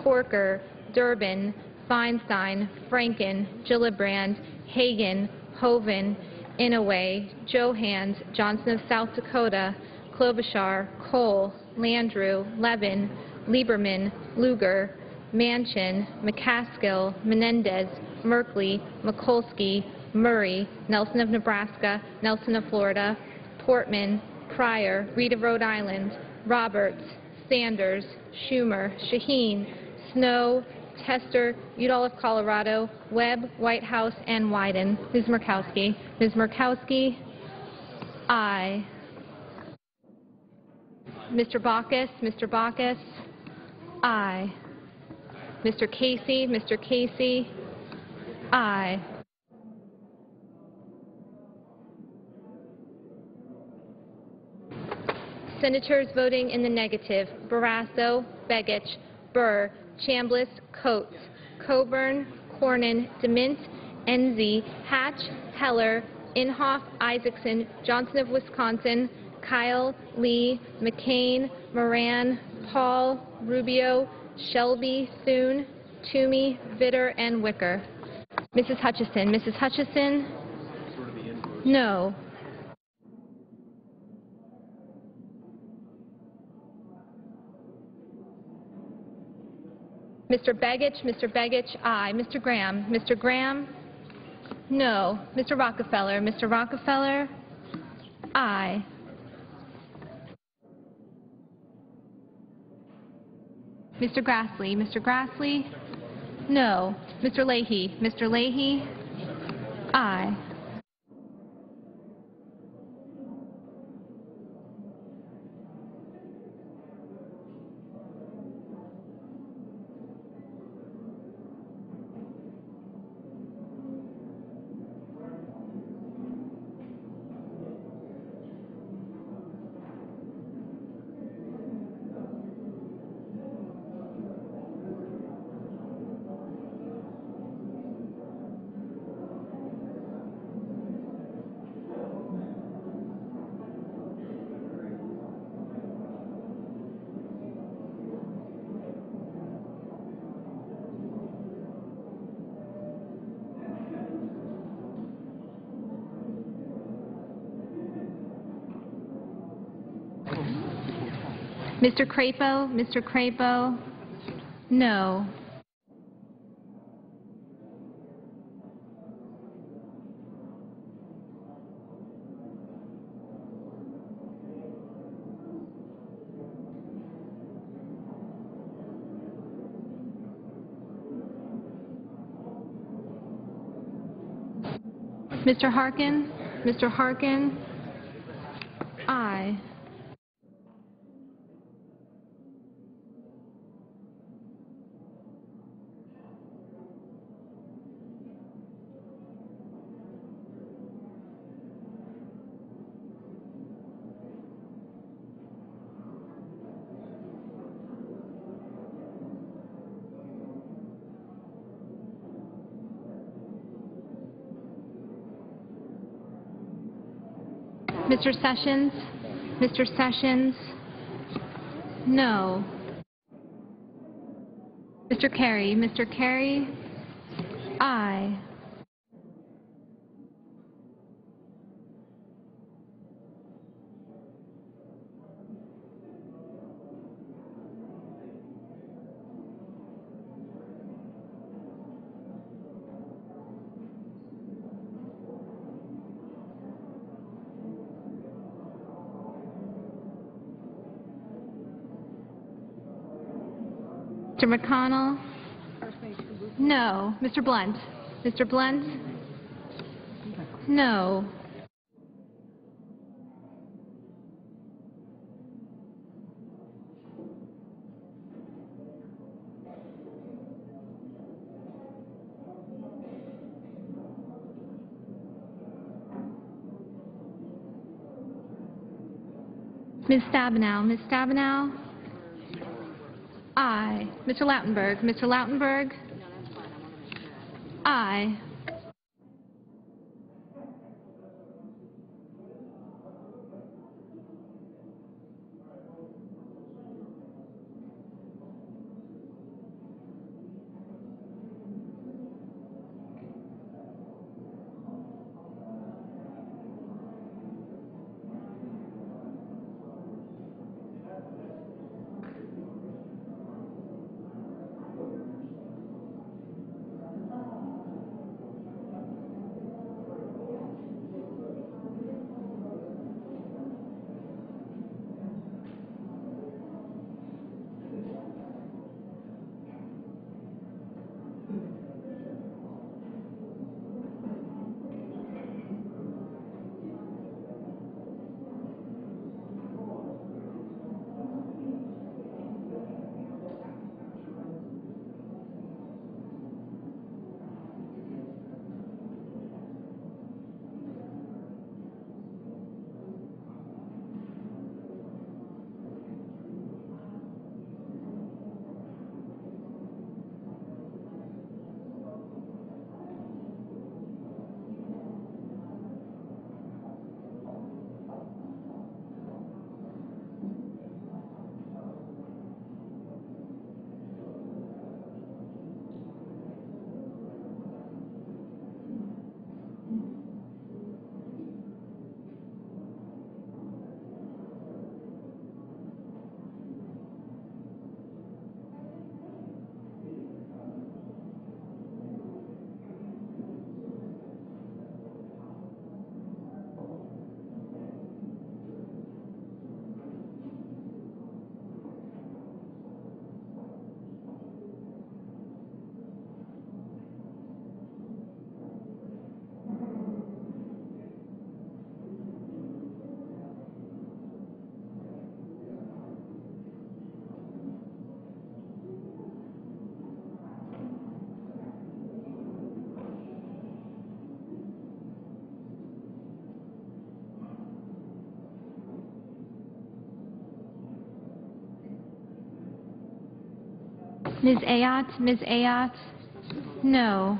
Corker, Durbin, Feinstein, Franken, Gillibrand, Hagan, Hoven, Inouye, Johans, Johnson of South Dakota, Klobuchar, Cole, Landrieu, Levin, Lieberman, Lugar, Manchin, McCaskill, Menendez, Merkley, Mikulski, Murray, Nelson of Nebraska, Nelson of Florida, Portman, Pryor, Reed of Rhode Island, Roberts, Sanders, Schumer, Shaheen, Snow, Tester, Udall of Colorado, Webb, Whitehouse, and Wyden. Ms. Murkowski. Ms. Murkowski, aye. Mr. Baucus, Mr. Baucus, aye. Mr. Casey, aye. Senators voting in the negative: Barrasso, Begich, Burr, Chambliss, Coates, Coburn, Cornyn, DeMint, Enzi, Hatch, Heller, Inhofe, Isaacson, Johnson of Wisconsin, Kyle, Lee, McCain, Moran, Paul, Rubio, Shelby, Thune, Toomey, Vitter, and Wicker. Mrs. Hutchison. Mrs. Hutchison? No. Mr. Begich, aye. Mr. Graham. Mr. Graham? No. Mr. Rockefeller, aye. Mr. Grassley, no. Mr. Leahy, aye. Mr. Crapo? Mr. Crapo? No. Mr. Harkin? Mr. Harkin? Aye. Mr. Sessions? Mr. Sessions? No. Mr. Carey? Mr. Carey? Aye. Mr. McConnell? No. Mr. Blunt? Mr. Blunt? No. Ms. Stabenow? Ms. Stabenow? Aye. Mr. Lautenberg? Mr. Lautenberg? Aye. Ms. Ayotte? Ms. Ayotte? No.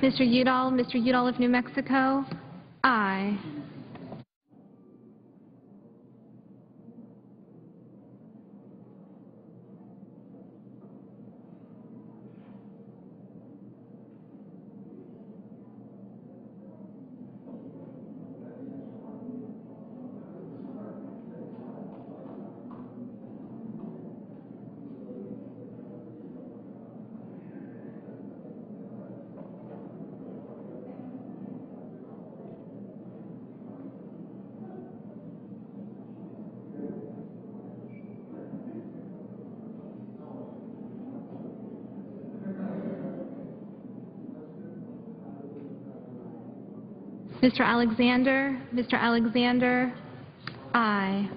Mr. Udall? Mr. Udall of New Mexico? Aye. Mr. Alexander? Mr. Alexander? Aye.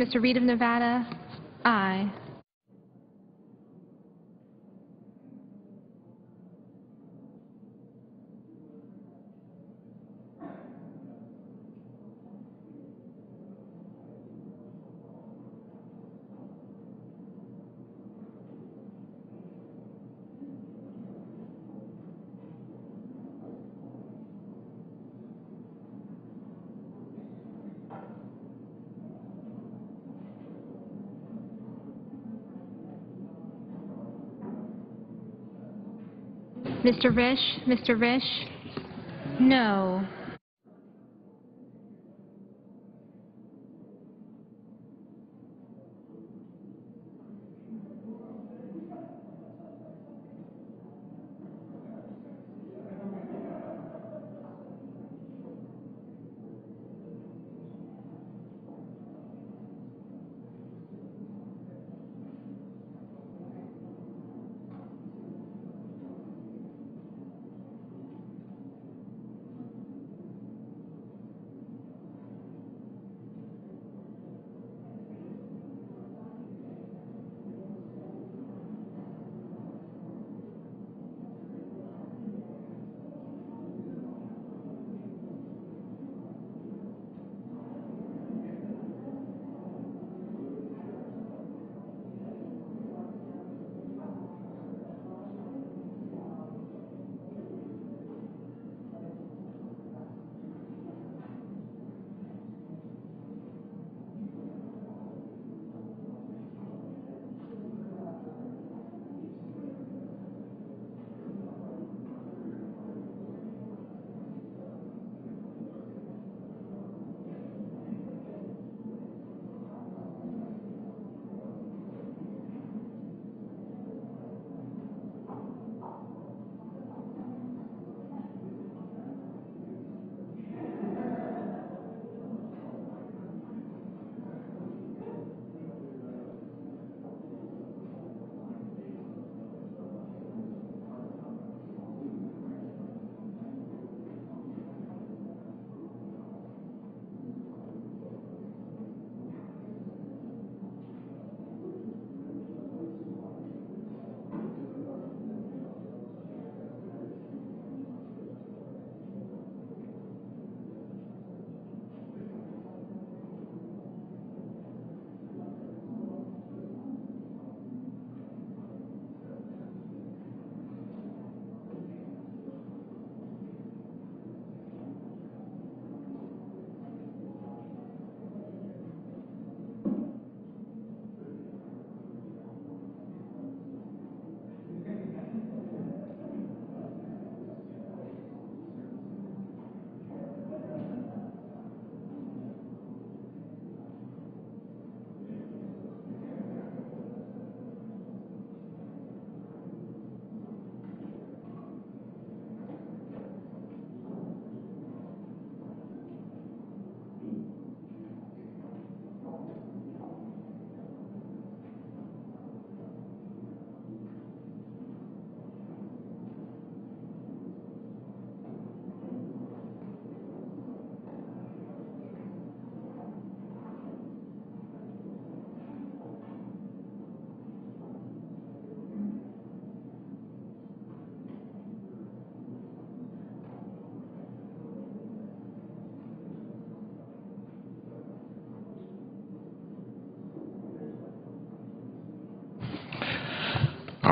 Mr. Reed of Nevada? Aye. Mr. Risch? Mr. Risch? No.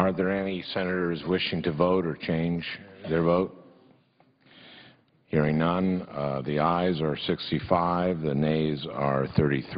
Are there any senators wishing to vote or change their vote? Hearing none, the ayes are 65, the nays are 33.